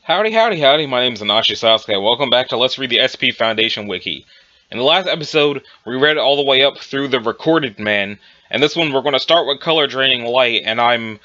Howdy, howdy, howdy, my name is Nausea. Welcome back to Let's Read the SCP Foundation Wiki. In the last episode, we read all the way up through the Recorded Man, and this one we're going to start with Color Draining Light, and I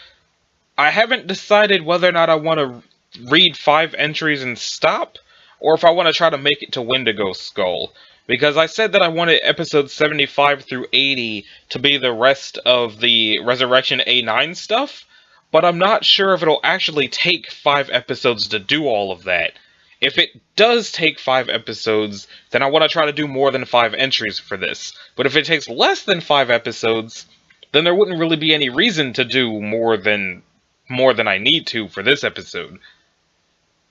haven't decided whether or not I want to read 5 entries and stop, or if I want to try to make it to Wendigo Skull. Because I said that I wanted episodes 75 through 80 to be the rest of the Resurrection A9 stuff, but I'm not sure if it'll actually take 5 episodes to do all of that. If it does take 5 episodes, then I want to try to do more than 5 entries for this. But if it takes less than 5 episodes, then there wouldn't really be any reason to do more than I need to for this episode.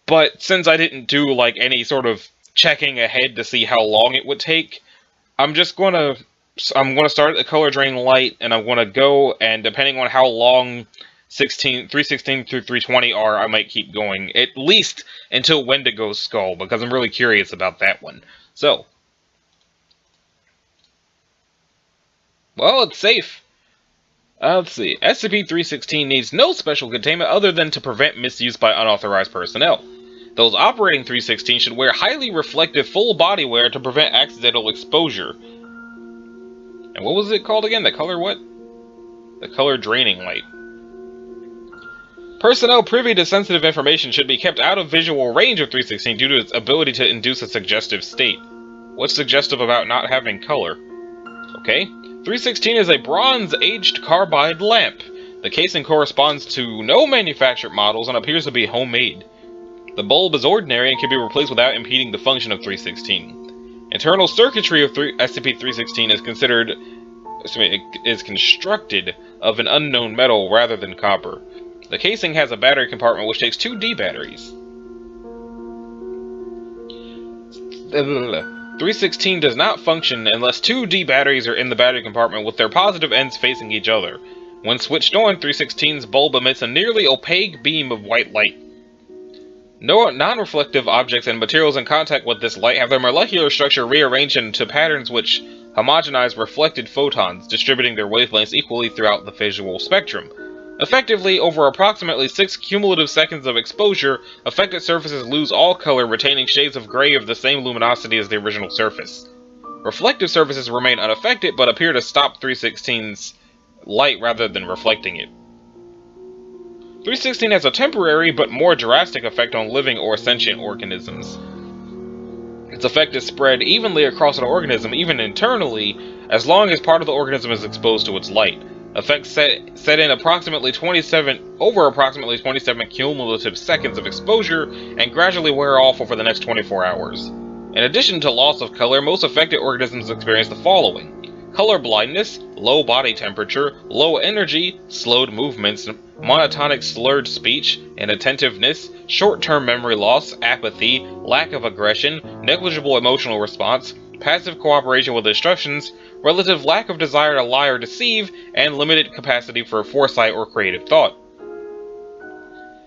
But since I didn't do like any sort of checking ahead to see how long it would take, I'm gonna start at the Color Drain Light, and I'm gonna go, and depending on how long 316 through 320 are, I might keep going, at least until Wendigo Skull, because I'm really curious about that one. So, well, it's safe. Let's see. SCP-316 needs no special containment other than to prevent misuse by unauthorized personnel. Those operating 316 should wear highly reflective full body wear to prevent accidental exposure. And what was it called again? The color what? The Color Draining Light. Personnel privy to sensitive information should be kept out of visual range of 316 due to its ability to induce a suggestive state. What's suggestive about not having color? Okay. 316 is a bronze-aged carbide lamp. The casing corresponds to no manufactured models and appears to be homemade. The bulb is ordinary and can be replaced without impeding the function of 316. Internal circuitry of SCP-316 is constructed of an unknown metal rather than copper. The casing has a battery compartment which takes 2 D batteries. 316 does not function unless 2 D batteries are in the battery compartment with their positive ends facing each other. When switched on, 316's bulb emits a nearly opaque beam of white light. No non-reflective objects and materials in contact with this light have their molecular structure rearranged into patterns which homogenize reflected photons, distributing their wavelengths equally throughout the visual spectrum. Effectively, over approximately 6 cumulative seconds of exposure, affected surfaces lose all color, retaining shades of gray of the same luminosity as the original surface. Reflective surfaces remain unaffected, but appear to stop 316's light rather than reflecting it. 316 has a temporary but more drastic effect on living or sentient organisms. Its effect is spread evenly across an organism, even internally, as long as part of the organism is exposed to its light. Effects set in over approximately 27 cumulative seconds of exposure and gradually wear off over the next 24 hours. In addition to loss of color, most affected organisms experience the following: color blindness, low body temperature, low energy, slowed movements, monotonic slurred speech, inattentiveness, short-term memory loss, apathy, lack of aggression, negligible emotional response, passive cooperation with instructions, relative lack of desire to lie or deceive, and limited capacity for foresight or creative thought.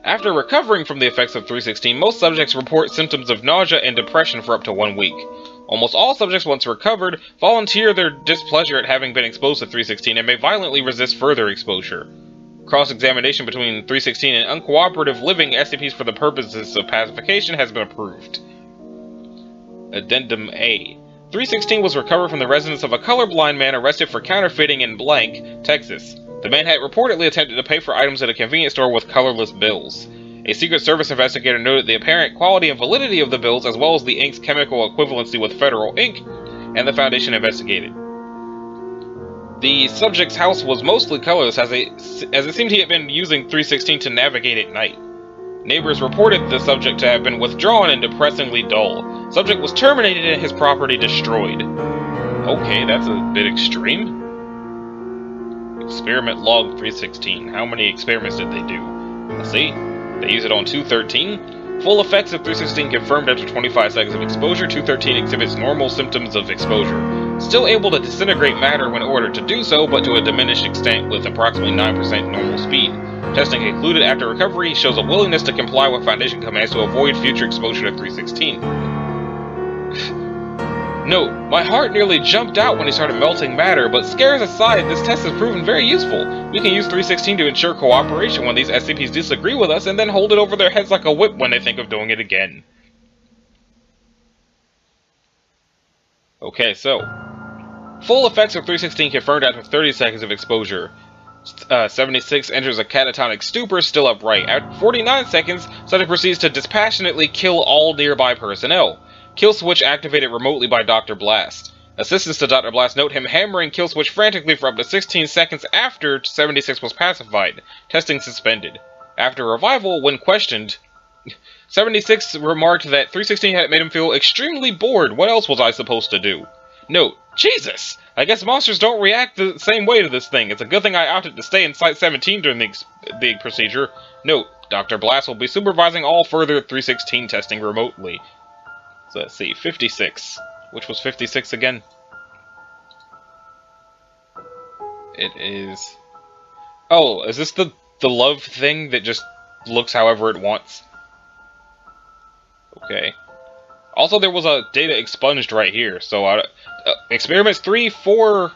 After recovering from the effects of 316, most subjects report symptoms of nausea and depression for up to 1 week. Almost all subjects, once recovered, volunteer their displeasure at having been exposed to 316 and may violently resist further exposure. Cross-examination between 316 and uncooperative living SCPs for the purposes of pacification has been approved. Addendum A. 316 was recovered from the residence of a colorblind man arrested for counterfeiting in Blank, Texas. The man had reportedly attempted to pay for items at a convenience store with colorless bills. A Secret Service investigator noted the apparent quality and validity of the bills as well as the ink's chemical equivalency with federal ink, and the Foundation investigated. The subject's house was mostly colorless as it seemed he had been using 316 to navigate at night. Neighbors reported the subject to have been withdrawn and depressingly dull. Subject was terminated and his property destroyed. Okay, that's a bit extreme. Experiment log 316. How many experiments did they do? Let's see. They use it on 213. Full effects of 316 confirmed after 25 seconds of exposure. 213 exhibits normal symptoms of exposure. Still able to disintegrate matter when ordered to do so, but to a diminished extent with approximately 9% normal speed. Testing concluded after recovery shows a willingness to comply with Foundation commands to avoid future exposure to 316. Note, my heart nearly jumped out when he started melting matter, but scares aside, this test has proven very useful. We can use 316 to ensure cooperation when these SCPs disagree with us, and then hold it over their heads like a whip when they think of doing it again. Okay, so, full effects of 316 confirmed after 30 seconds of exposure. 76 enters a catatonic stupor, still upright. At 49 seconds, subject proceeds to dispassionately kill all nearby personnel. Kill switch activated remotely by Dr. Blast. Assistants to Dr. Blast note him hammering kill switch frantically for up to 16 seconds after 76 was pacified. Testing suspended. After revival, when questioned, 76 remarked that 316 had made him feel extremely bored. What else was I supposed to do? Note, Jesus! I guess monsters don't react the same way to this thing. It's a good thing I opted to stay in Site 17 during the procedure. Note, Dr. Blast will be supervising all further 316 testing remotely. So let's see, 56. Which was 56 again? It is... Oh, is this the love thing that just looks however it wants? Okay. Also, there was a data expunged right here, so experiments 3, 4,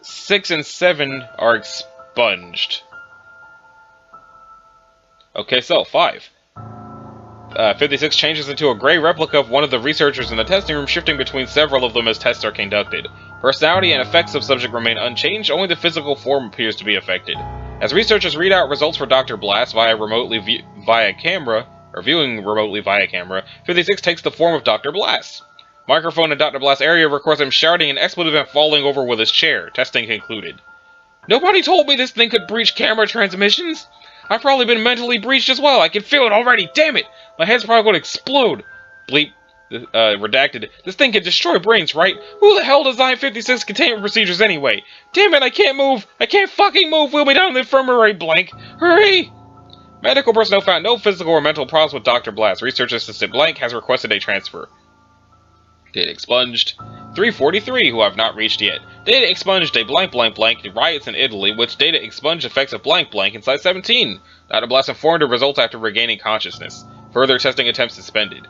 6, and 7 are expunged. Okay, so 5. 56 changes into a gray replica of one of the researchers in the testing room, shifting between several of them as tests are conducted. Personality and effects of subject remain unchanged, only the physical form appears to be affected. As researchers read out results for Dr. Blast viewing remotely via camera, 56 takes the form of Dr. Blast. Microphone in Dr. Blast's area records him shouting an expletive and falling over with his chair. Testing concluded. Nobody told me this thing could breach camera transmissions! I've probably been mentally breached as well. I can feel it already. Damn it! My head's probably going to explode. Bleep. Redacted. This thing can destroy brains, right? Who the hell designed 56 containment procedures anyway? Damn it, I can't move. I can't fucking move. We'll be down in the infirmary, blank. Hurry! Medical personnel found no physical or mental problems with Dr. Blast. Research assistant blank has requested a transfer. Data expunged. 343, who I've not reached yet. Data expunged a blank blank blank riots in Italy, which data expunged effects of blank blank in Site 17. Dr. Blast informed of results after regaining consciousness. Further testing attempts suspended.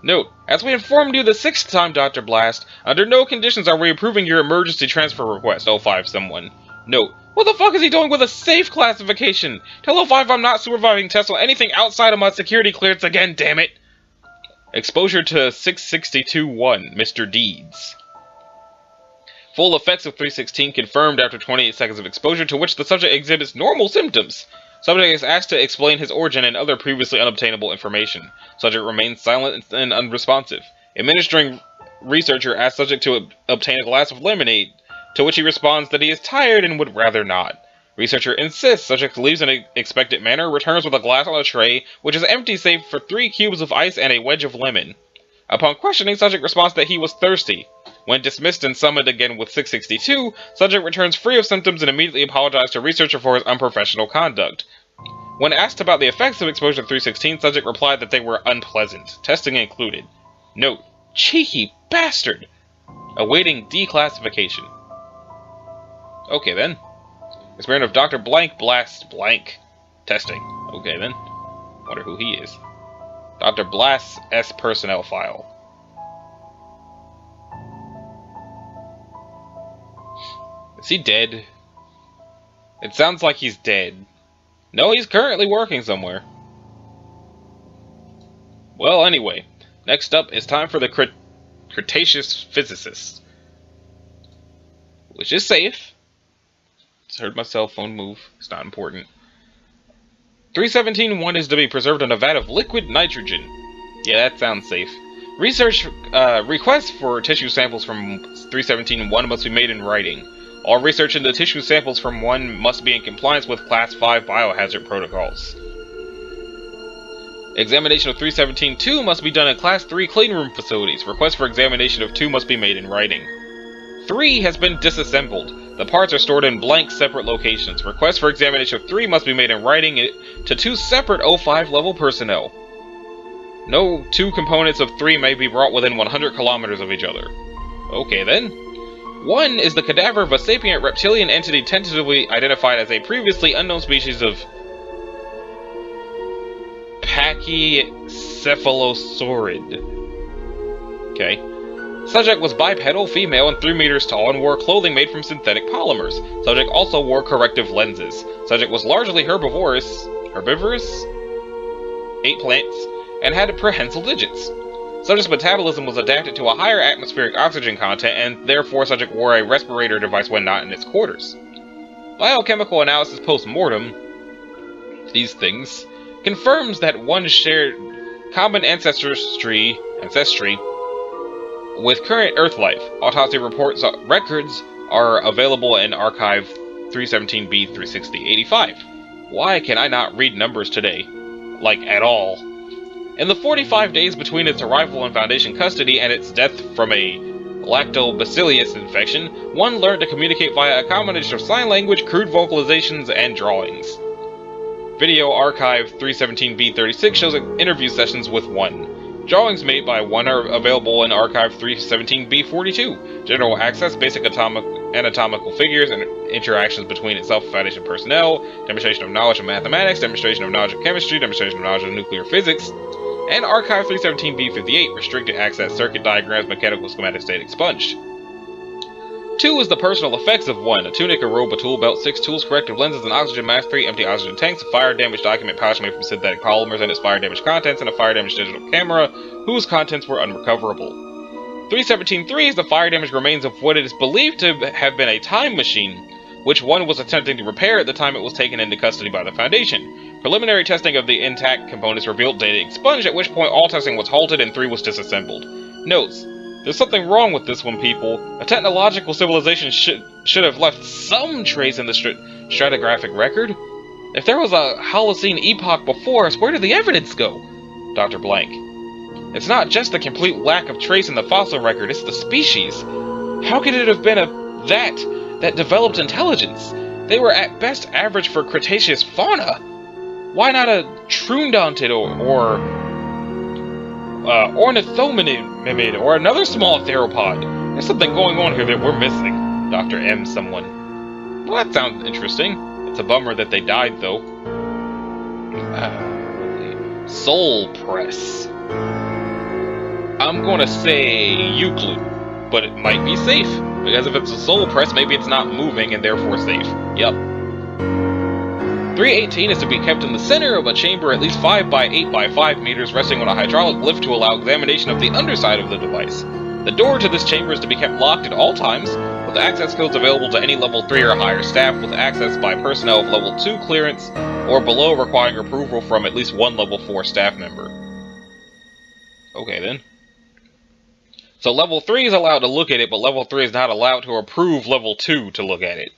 Note, as we informed you the 6th time, Dr. Blast, under no conditions are we approving your emergency transfer request. 05 someone. Note, what the fuck is he doing with a safe classification? Tell 05 I'm not supervising tests on anything outside of my security clearance again, damn it! Exposure to 662-1, Mr. Deeds. Full effects of 316 confirmed after 28 seconds of exposure, to which the subject exhibits normal symptoms. Subject is asked to explain his origin and other previously unobtainable information. Subject remains silent and unresponsive. Administering researcher asks subject to obtain a glass of lemonade, to which he responds that he is tired and would rather not. Researcher insists. Subject leaves in an expected manner, returns with a glass on a tray, which is empty save for 3 cubes of ice and a wedge of lemon. Upon questioning, subject responds that he was thirsty. When dismissed and summoned again with 662, subject returns free of symptoms and immediately apologizes to researcher for his unprofessional conduct. When asked about the effects of exposure to 316, subject replied that they were unpleasant. Testing included. Note, cheeky bastard! Awaiting declassification. Okay then. Experiment of Dr. Blank Blast Blank. Testing. Okay then. Wonder who he is. Dr. Blast's S personnel file. Is he dead? It sounds like he's dead. No, he's currently working somewhere. Well, anyway. Next up, it's time for the Cretaceous Physicist. Which is safe. Just heard my cell phone move. It's not important. 317-1 is to be preserved in a vat of liquid nitrogen. Yeah, that sounds safe. Research requests for tissue samples from 317-1 must be made in writing. All research into tissue samples from 1 must be in compliance with Class 5 biohazard protocols. Examination of 317-2 must be done in Class 3 cleanroom facilities. Requests for examination of 2 must be made in writing. 3 has been disassembled. The parts are stored in blank separate locations. Requests for examination of 3 must be made in writing to 2 separate 05 level personnel. No 2 components of 3 may be brought within 100 kilometers of each other. Okay then. 1 is the cadaver of a sapient reptilian entity tentatively identified as a previously unknown species of Pachycephalosaurid. Okay. Subject was bipedal, female, and 3 meters tall, and wore clothing made from synthetic polymers. Subject also wore corrective lenses. Subject was largely herbivorous, ate plants, and had prehensile digits. Subject's metabolism was adapted to a higher atmospheric oxygen content, and therefore subject wore a respirator device when not in its quarters. Biochemical analysis post-mortem, these things, confirms that one shared common ancestry with current Earth life. Autopsy records are available in Archive 317B-360-85. Why can I not read numbers today? Like, at all. In the 45 days between its arrival in Foundation custody and its death from a lactobacillus infection, one learned to communicate via a combination of sign language, crude vocalizations, and drawings. Video Archive 317B-36 shows interview sessions with one. Drawings made by one are available in Archive 317B-42. General access, basic anatomical figures, and interactions between itself and Foundation personnel, demonstration of knowledge of mathematics, demonstration of knowledge of chemistry, demonstration of knowledge of nuclear physics, and Archive 317B-58, restricted access, circuit diagrams, mechanical schematics, data expunged. 2 is the personal effects of 1. A tunic, a robe, a tool belt, 6 tools, corrective lenses, an oxygen mask, 3 empty oxygen tanks, a fire-damaged document pouch made from synthetic polymers and its fire-damaged contents, and a fire-damaged digital camera, whose contents were unrecoverable. 317.3 is the fire-damaged remains of what it is believed to have been a time machine, which 1 was attempting to repair at the time it was taken into custody by the Foundation. Preliminary testing of the intact components revealed data expunged, at which point all testing was halted and 3 was disassembled. Notes: there's something wrong with this one, people. A technological civilization should have left some trace in the stratigraphic record. If there was a Holocene epoch before us, where did the evidence go? Dr. Blank. It's not just the complete lack of trace in the fossil record, it's the species. How could it have been that developed intelligence? They were at best average for Cretaceous fauna. Why not a Troondontid or ornithominid, or another small theropod? There's something going on here that we're missing. Dr. M. Someone. Well, that sounds interesting. It's a bummer that they died, though. Soul Press. I'm gonna say Euclid, but it might be safe, because if it's a Soul Press, maybe it's not moving and therefore safe. Yup. 318 is to be kept in the center of a chamber at least 5 by 8 by 5 meters, resting on a hydraulic lift to allow examination of the underside of the device. The door to this chamber is to be kept locked at all times, with access codes available to any level 3 or higher staff, with access by personnel of level 2 clearance or below requiring approval from at least one level 4 staff member. Okay then. So level 3 is allowed to look at it, but level 3 is not allowed to approve level 2 to look at it.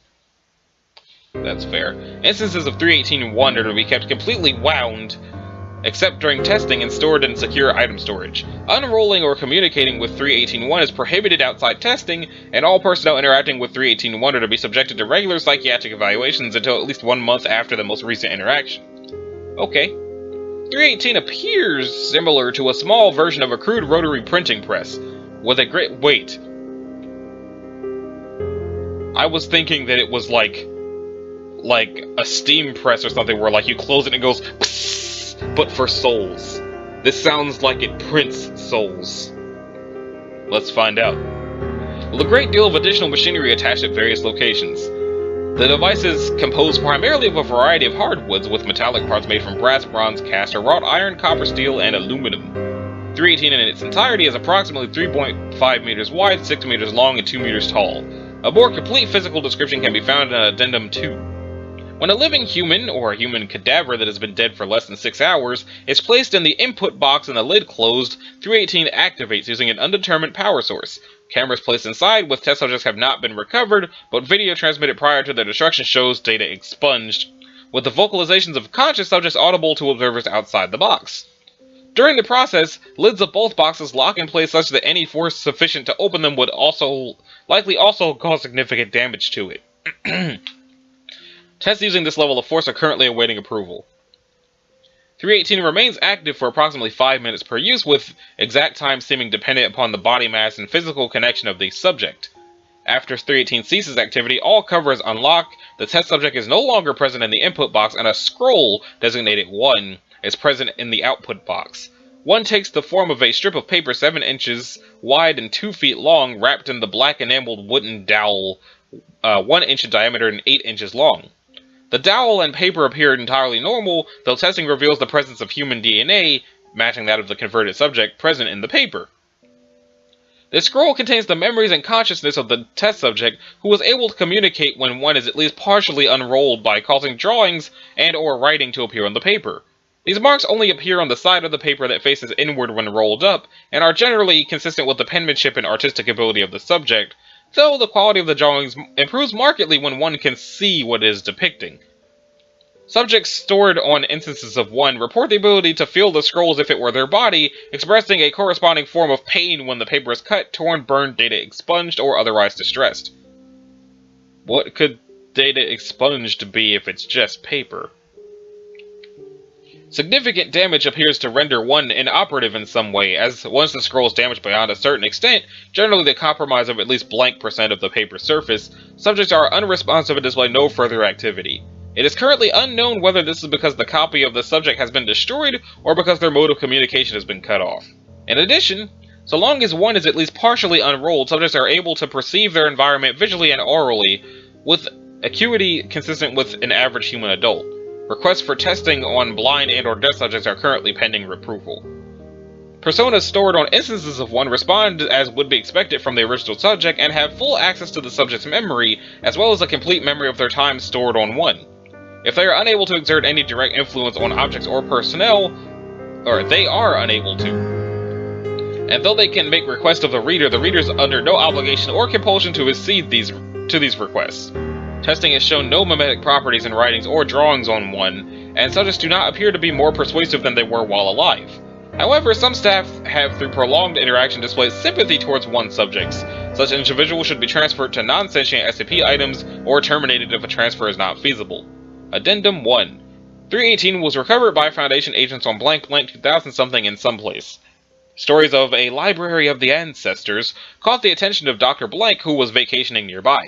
That's fair. Instances of 318.1 are to be kept completely wound, except during testing and stored in secure item storage. Unrolling or communicating with 318.1 is prohibited outside testing, and all personnel interacting with 318.1 are to be subjected to regular psychiatric evaluations until at least 1 month after the most recent interaction. Okay. 318 appears similar to a small version of a crude rotary printing press, with a great weight. I was thinking that it was like a steam press or something where like you close it and it goes psss, but for souls. This sounds like it prints souls. Let's find out. With a great deal of additional machinery attached at various locations. The device is composed primarily of a variety of hardwoods with metallic parts made from brass, bronze, cast, or wrought iron, copper, steel, and aluminum. 318 in its entirety is approximately 3.5 meters wide, 6 meters long, and 2 meters tall. A more complete physical description can be found in Addendum 2. When a living human, or a human cadaver that has been dead for less than 6 hours, is placed in the input box and the lid closed, 318 activates using an undetermined power source. Cameras placed inside with test subjects have not been recovered, but video transmitted prior to their destruction shows data expunged, with the vocalizations of conscious subjects audible to observers outside the box. During the process, lids of both boxes lock in place such that any force sufficient to open them would likely also cause significant damage to it. Tests using this level of force are currently awaiting approval. 318 remains active for approximately 5 minutes per use, with exact time seeming dependent upon the body mass and physical connection of the subject. After 318 ceases activity, all cover is unlocked, the test subject is no longer present in the input box, and a scroll designated 1 is present in the output box. 1 takes the form of a strip of paper 7 inches wide and 2 feet long, wrapped in the black enameled wooden dowel 1 inch in diameter and 8 inches long. The dowel and paper appear entirely normal, though testing reveals the presence of human DNA, matching that of the converted subject, present in the paper. The scroll contains the memories and consciousness of the test subject, who was able to communicate when 1 is at least partially unrolled by causing drawings and/or writing to appear on the paper. These marks only appear on the side of the paper that faces inward when rolled up, and are generally consistent with the penmanship and artistic ability of the subject, though the quality of the drawings improves markedly when 1 can see what it is depicting. Subjects stored on instances of 1 report the ability to feel the scroll as if it were their body, expressing a corresponding form of pain when the paper is cut, torn, burned, data expunged, or otherwise distressed. What could data expunged be if it's just paper? Significant damage appears to render 1 inoperative in some way, as once the scroll is damaged beyond a certain extent, generally the compromise of at least blank % of the paper's surface, subjects are unresponsive and display no further activity. It is currently unknown whether this is because the copy of the subject has been destroyed, or because their mode of communication has been cut off. In addition, so long as 1 is at least partially unrolled, subjects are able to perceive their environment visually and orally, with acuity consistent with an average human adult. Requests for testing on blind and/or deaf subjects are currently pending approval. Personas stored on instances of 1 respond as would be expected from the original subject and have full access to the subject's memory, as well as a complete memory of their time stored on 1. If they are unable to exert any direct influence on objects or personnel, or they are unable to, and though they can make requests of the reader is under no obligation or compulsion to accede to these requests. Testing has shown no mimetic properties in writings or drawings on 1, and subjects do not appear to be more persuasive than they were while alive. However, some staff have, through prolonged interaction, displayed sympathy towards 1 subjects. Such individuals should be transferred to non-sentient SCP items, or terminated if a transfer is not feasible. Addendum 1. 318 was recovered by Foundation agents on blank 2000-something in some place. Stories of a library of the ancestors caught the attention of Dr. Blank, who was vacationing nearby.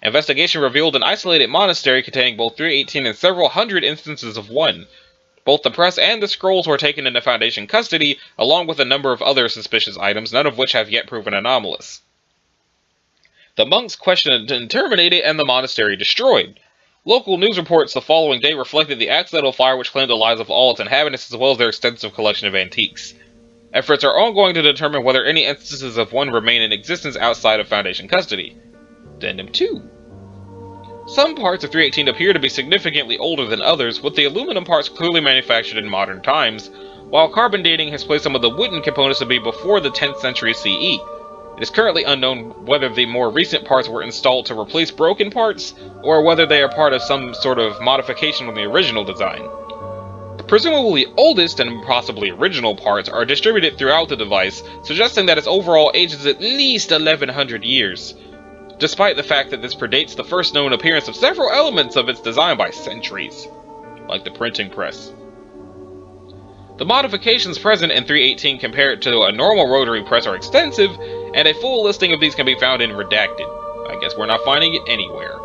Investigation revealed an isolated monastery containing both 318 and several hundred instances of 1. Both the press and the scrolls were taken into Foundation custody, along with a number of other suspicious items, none of which have yet proven anomalous. The monks questioned and terminated, and the monastery destroyed. Local news reports the following day reflected the accidental fire which claimed the lives of all its inhabitants, as well as their extensive collection of antiques. Efforts are ongoing to determine whether any instances of 1 remain in existence outside of Foundation custody. Addendum 2. Some parts of 318 appear to be significantly older than others, with the aluminum parts clearly manufactured in modern times, while carbon dating has placed some of the wooden components to be before the 10th century CE. It is currently unknown whether the more recent parts were installed to replace broken parts, or whether they are part of some sort of modification on the original design. The presumably oldest and possibly original parts are distributed throughout the device, suggesting that its overall age is at least 1100 years. Despite the fact that this predates the first known appearance of several elements of its design by centuries, like the printing press. The modifications present in 318 compared to a normal rotary press are extensive, and a full listing of these can be found in Redacted. I guess we're not finding it anywhere.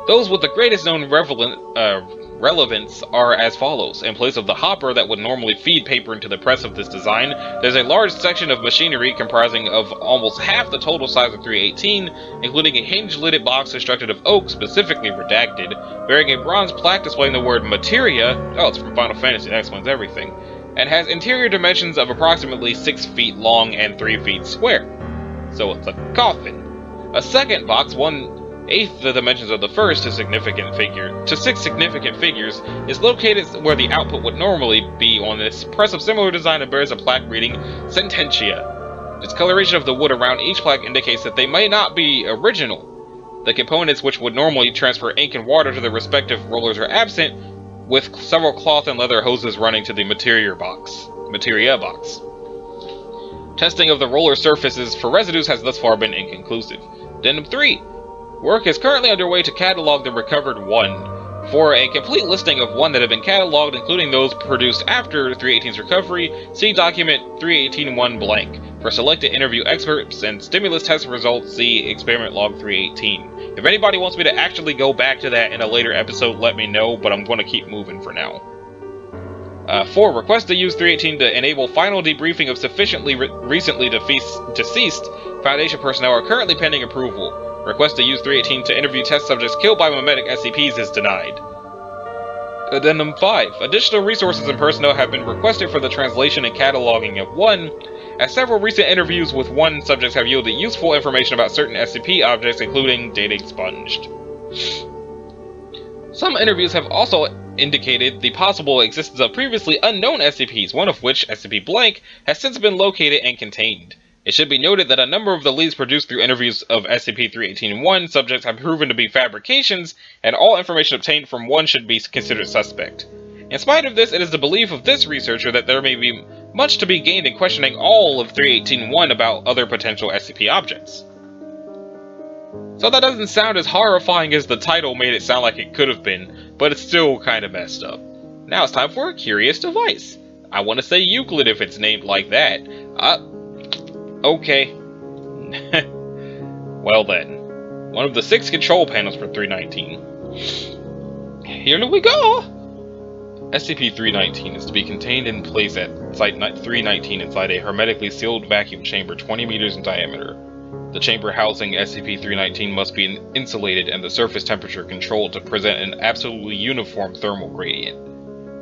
Those with the greatest known relevance are as follows. In place of the hopper that would normally feed paper into the press of this design, there's a large section of machinery comprising of almost half the total size of 318, including a hinge-lidded box constructed of oak, specifically redacted, bearing a bronze plaque displaying the word Materia, oh, it's from Final Fantasy, that explains everything, and has interior dimensions of approximately 6 feet long and 3 feet square. So it's a coffin. A second box, 1/8 the dimensions of the first to 6 significant figures, is located where the output would normally be on this press of similar design and bears a plaque reading Sententia. Its coloration of the wood around each plaque indicates that they may not be original. The components which would normally transfer ink and water to the respective rollers are absent, with several cloth and leather hoses running to the Materia box. Testing of the roller surfaces for residues has thus far been inconclusive. Addendum 3. Work is currently underway to catalog the recovered 1. For a complete listing of 1 that have been cataloged, including those produced after 318's recovery, see document 318-1 blank. For selected interview experts and stimulus test results, see experiment log 318. If anybody wants me to actually go back to that in a later episode, let me know, but I'm going to keep moving for now. 4. Request to use 318 to enable final debriefing of sufficiently recently deceased Foundation personnel are currently pending approval. Request to use 318 to interview test subjects killed by memetic SCPs is denied. Addendum 5. Additional resources and personnel have been requested for the translation and cataloging of 1, as several recent interviews with 1 subjects have yielded useful information about certain SCP objects, including data expunged. Some interviews have also indicated the possible existence of previously unknown SCPs, one of which, SCP-blank, has since been located and contained. It should be noted that a number of the leads produced through interviews of SCP-318-1 subjects have proven to be fabrications, and all information obtained from 1 should be considered suspect. In spite of this, it is the belief of this researcher that there may be much to be gained in questioning all of 318-1 about other potential SCP objects. So that doesn't sound as horrifying as the title made it sound like it could have been, but it's still kind of messed up. Now it's time for a curious device. I want to say Euclid if it's named like that. Okay. Well then. One of the 6 control panels for 319. Here we go! SCP-319 is to be contained in place at Site 319 inside a hermetically sealed vacuum chamber 20 meters in diameter. The chamber housing SCP-319 must be insulated and the surface temperature controlled to present an absolutely uniform thermal gradient.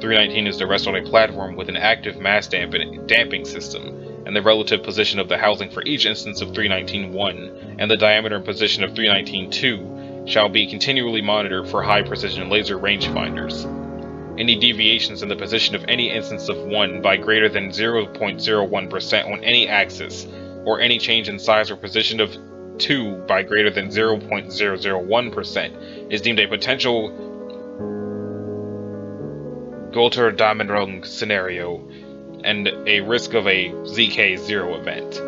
319 is to rest on a platform with an active mass damping system, and the relative position of the housing for each instance of 319-1 and the diameter and position of 319-2 shall be continually monitored for high-precision laser rangefinders. Any deviations in the position of any instance of 1 by greater than 0.01% on any axis, or any change in size or position of 2 by greater than 0.001% is deemed a potential Götterdämmerung scenario and a risk of a ZK-0 event.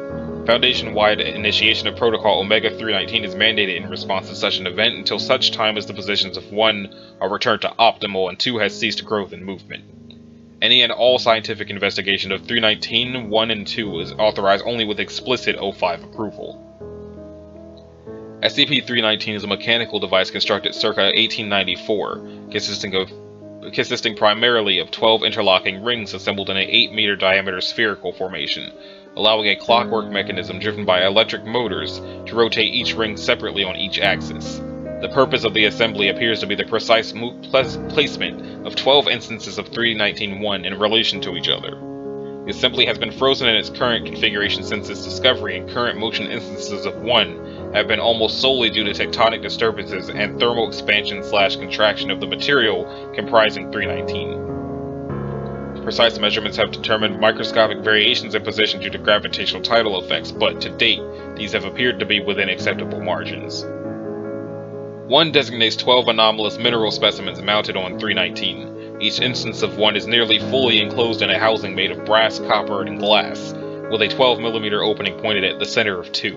Foundation-wide initiation of Protocol Omega-319 is mandated in response to such an event until such time as the positions of 1 are returned to optimal and 2 has ceased growth and movement. Any and all scientific investigation of 319, 1, and 2 is authorized only with explicit O5 approval. SCP-319 is a mechanical device constructed circa 1894, consisting primarily of 12 interlocking rings assembled in an 8-meter diameter spherical formation, allowing a clockwork mechanism driven by electric motors to rotate each ring separately on each axis. The purpose of the assembly appears to be the precise placement of 12 instances of 319-1 in relation to each other. The assembly has been frozen in its current configuration since its discovery, and current motion instances of 1 have been almost solely due to tectonic disturbances and thermal expansion/contraction of the material comprising 319. Precise measurements have determined microscopic variations in position due to gravitational tidal effects, but to date, these have appeared to be within acceptable margins. 1 designates 12 anomalous mineral specimens mounted on 319. Each instance of 1 is nearly fully enclosed in a housing made of brass, copper, and glass, with a 12mm opening pointed at the center of 2.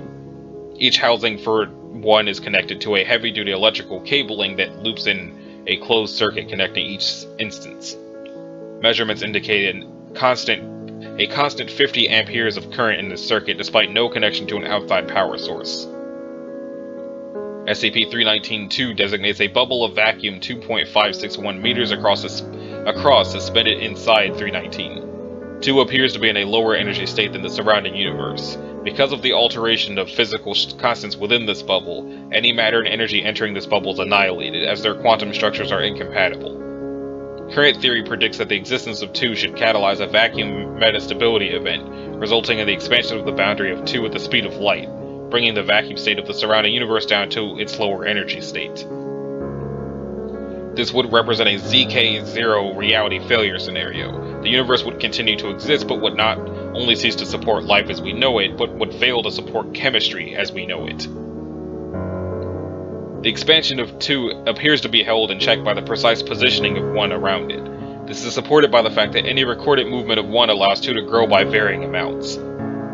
Each housing for 1 is connected to a heavy-duty electrical cabling that loops in a closed circuit connecting each instance. Measurements indicate a constant 50 amperes of current in the circuit despite no connection to an outside power source. SCP-319-2 designates a bubble of vacuum 2.561 meters across suspended inside 319. 2 appears to be in a lower energy state than the surrounding universe. Because of the alteration of physical constants within this bubble, any matter and energy entering this bubble is annihilated, as their quantum structures are incompatible. Current theory predicts that the existence of 2 should catalyze a vacuum metastability event, resulting in the expansion of the boundary of 2 at the speed of light, bringing the vacuum state of the surrounding universe down to its lower energy state. This would represent a ZK-0 reality failure scenario. The universe would continue to exist, but would not only cease to support life as we know it, but would fail to support chemistry as we know it. The expansion of 2 appears to be held in check by the precise positioning of 1 around it. This is supported by the fact that any recorded movement of 1 allows 2 to grow by varying amounts.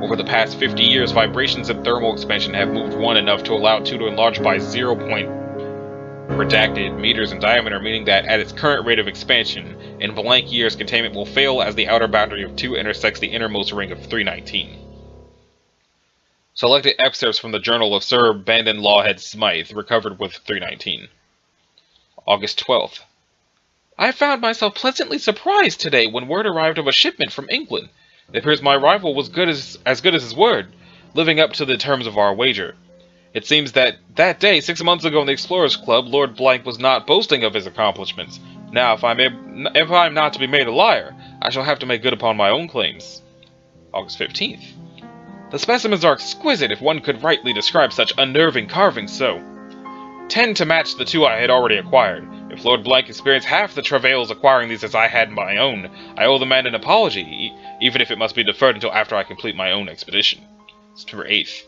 Over the past 50 years, vibrations and thermal expansion have moved 1 enough to allow 2 to enlarge by 0.redacted meters in diameter, meaning that at its current rate of expansion, in blank years containment will fail as the outer boundary of 2 intersects the innermost ring of 319. Selected excerpts from the journal of Sir Bandon Lawhead Smythe, recovered with 319. August 12th. I found myself pleasantly surprised today when word arrived of a shipment from England. It appears my rival was as good as his word, living up to the terms of our wager. It seems that day, 6 months ago in the Explorers Club, Lord Blank was not boasting of his accomplishments. Now, if I'm not to be made a liar, I shall have to make good upon my own claims. August 15th. The specimens are exquisite if one could rightly describe such unnerving carvings so. 10 to match the 2 I had already acquired. If Lord Blank experienced half the travails acquiring these as I had my own, I owe the man an apology, even if it must be deferred until after I complete my own expedition. September 8th.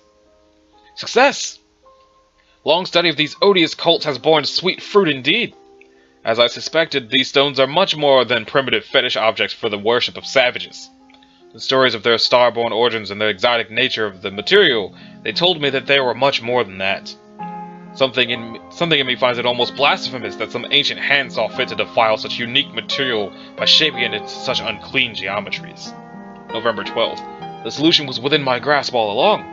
Success! Long study of these odious cults has borne sweet fruit indeed. As I suspected, these stones are much more than primitive fetish objects for the worship of savages. The stories of their star-born origins and the exotic nature of the material, they told me that they were much more than that. Something in me finds it almost blasphemous that some ancient hand saw fit to defile such unique material by shaping it into such unclean geometries. November 12th. The solution was within my grasp all along.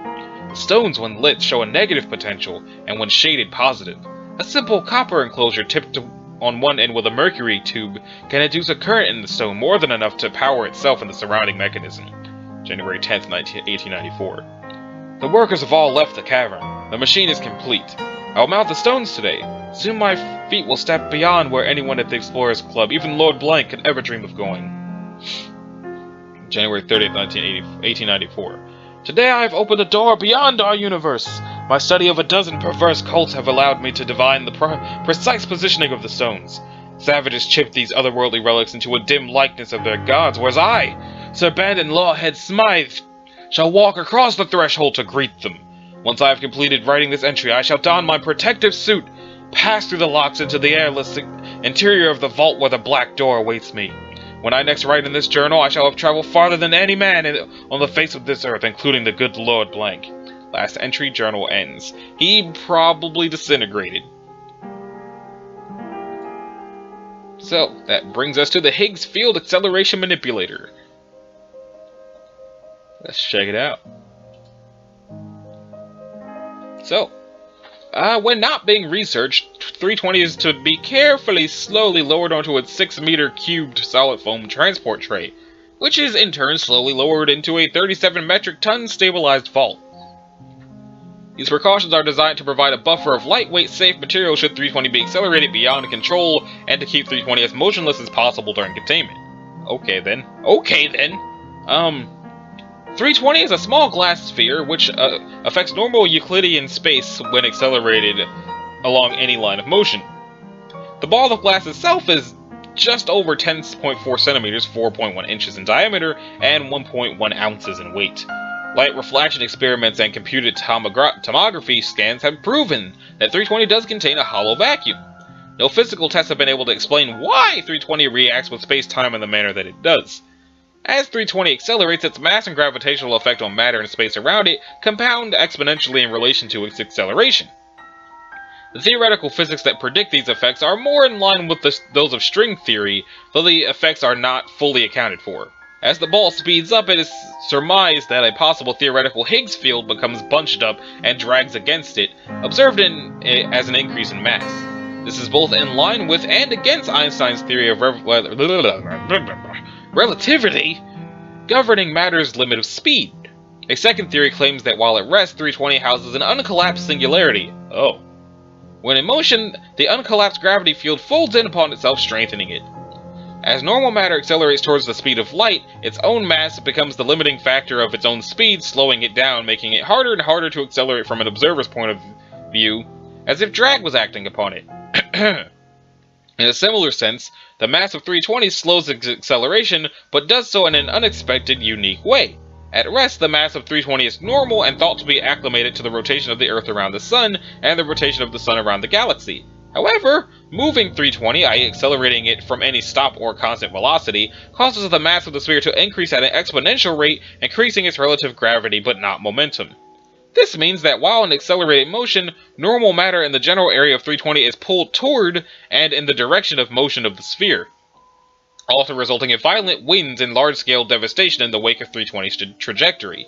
The stones, when lit, show a negative potential, and when shaded, positive. A simple copper enclosure tipped on one end with a mercury tube can induce a current in the stone more than enough to power itself and the surrounding mechanism. January 10th, 1894. The workers have all left the cavern. The machine is complete. I will mount the stones today. Soon my feet will step beyond where anyone at the Explorers Club, even Lord Blank, could ever dream of going. January 30th, 1894. Today I have opened a door beyond our universe. My study of a dozen perverse cults have allowed me to divine the precise positioning of the stones. Savages chipped these otherworldly relics into a dim likeness of their gods, whereas I, Sir Bandit Lawhead Smythe, shall walk across the threshold to greet them. Once I have completed writing this entry, I shall don my protective suit, pass through the locks into the airless interior of the vault where the black door awaits me. When I next write in this journal, I shall have traveled farther than any man on the face of this earth, including the good Lord Blank. Last entry, journal ends. He probably disintegrated. So, that brings us to the Higgs Field Acceleration Manipulator. Let's check it out. So, when not being researched, 320 is to be carefully, slowly lowered onto its 6-meter cubed solid foam transport tray, which is in turn slowly lowered into a 37 metric ton stabilized vault. These precautions are designed to provide a buffer of lightweight, safe material should 320 be accelerated beyond control, and to keep 320 as motionless as possible during containment. Okay then. 320 is a small glass sphere which affects normal Euclidean space when accelerated along any line of motion. The ball of glass itself is just over 10.4 centimeters, 4.1 inches in diameter, and 1.1 ounces in weight. Light reflection experiments and computed tomography scans have proven that 320 does contain a hollow vacuum. No physical tests have been able to explain why 320 reacts with space-time in the manner that it does. As 320 accelerates, its mass and gravitational effect on matter and space around it compound exponentially in relation to its acceleration. The theoretical physics that predict these effects are more in line with those of string theory, though the effects are not fully accounted for. As the ball speeds up, it is surmised that a possible theoretical Higgs field becomes bunched up and drags against it, observed as an increase in mass. This is both in line with and against Einstein's theory of relativity, governing matter's limit of speed. A second theory claims that while at rest, 320 houses an uncollapsed singularity. Oh. When in motion, the uncollapsed gravity field folds in upon itself, strengthening it. As normal matter accelerates towards the speed of light, its own mass becomes the limiting factor of its own speed, slowing it down, making it harder and harder to accelerate from an observer's point of view, as if drag was acting upon it. In a similar sense, the mass of 320 slows its acceleration, but does so in an unexpected, unique way. At rest, the mass of 320 is normal and thought to be acclimated to the rotation of the Earth around the Sun, and the rotation of the Sun around the galaxy. However, moving 320, i.e. accelerating it from any stop or constant velocity, causes the mass of the sphere to increase at an exponential rate, increasing its relative gravity but not momentum. This means that while in accelerated motion, normal matter in the general area of 320 is pulled toward and in the direction of motion of the sphere, also resulting in violent winds and large-scale devastation in the wake of 320's trajectory.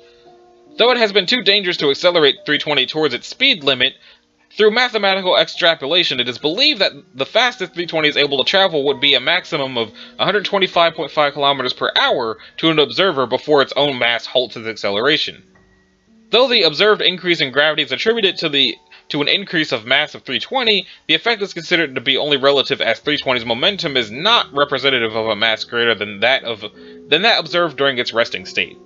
Though it has been too dangerous to accelerate 320 towards its speed limit, Through mathematical extrapolation, it is believed that the fastest 320 is able to travel would be a maximum of 125.5 kilometers per hour to an observer before its own mass halts its acceleration. Though the observed increase in gravity is attributed to an increase of mass of 320, the effect is considered to be only relative, as 320's momentum is not representative of a mass greater than that observed during its resting state.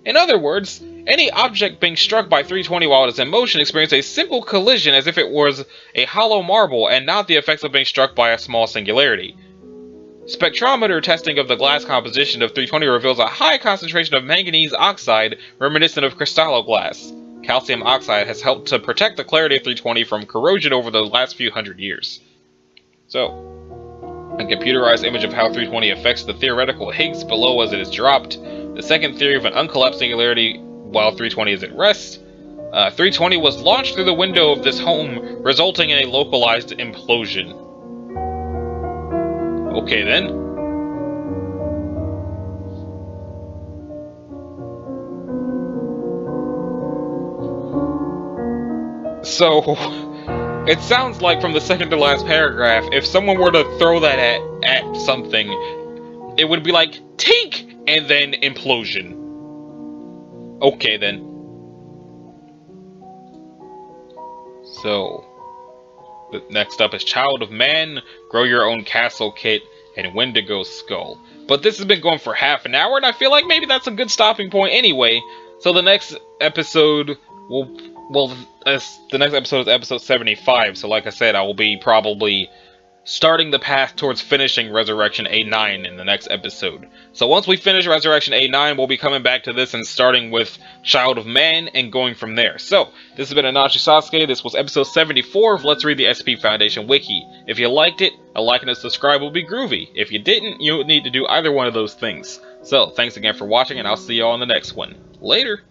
In other words, any object being struck by 320 while it is in motion experiences a simple collision as if it was a hollow marble and not the effects of being struck by a small singularity. Spectrometer testing of the glass composition of 320 reveals a high concentration of manganese oxide reminiscent of crystalloglass. Calcium oxide has helped to protect the clarity of 320 from corrosion over the last few hundred years. So, a computerized image of how 320 affects the theoretical Higgs below as it is dropped. The second theory of an uncollapsed singularity while 320 is at rest. 320 was launched through the window of this home, resulting in a localized implosion. Okay then. So, it sounds like from the second to last paragraph, if someone were to throw that at something, it would be like, tink! And then implosion. Okay then. So, next up is Child of Man, Grow Your Own Castle Kit, and Wendigo Skull. But this has been going for half an hour, and I feel like maybe that's a good stopping point anyway. So the next episode the next episode is episode 75, so like I said, I will be probably starting the path towards finishing Resurrection A9 in the next episode. So once we finish Resurrection A9, we'll be coming back to this and starting with Child of Man and going from there. So, this has been Nausea. This was episode 74 of Let's Read the SCP Foundation Wiki. If you liked it, a like and a subscribe will be groovy. If you didn't, you don't need to do either one of those things. So, thanks again for watching, and I'll see you all in the next one. Later!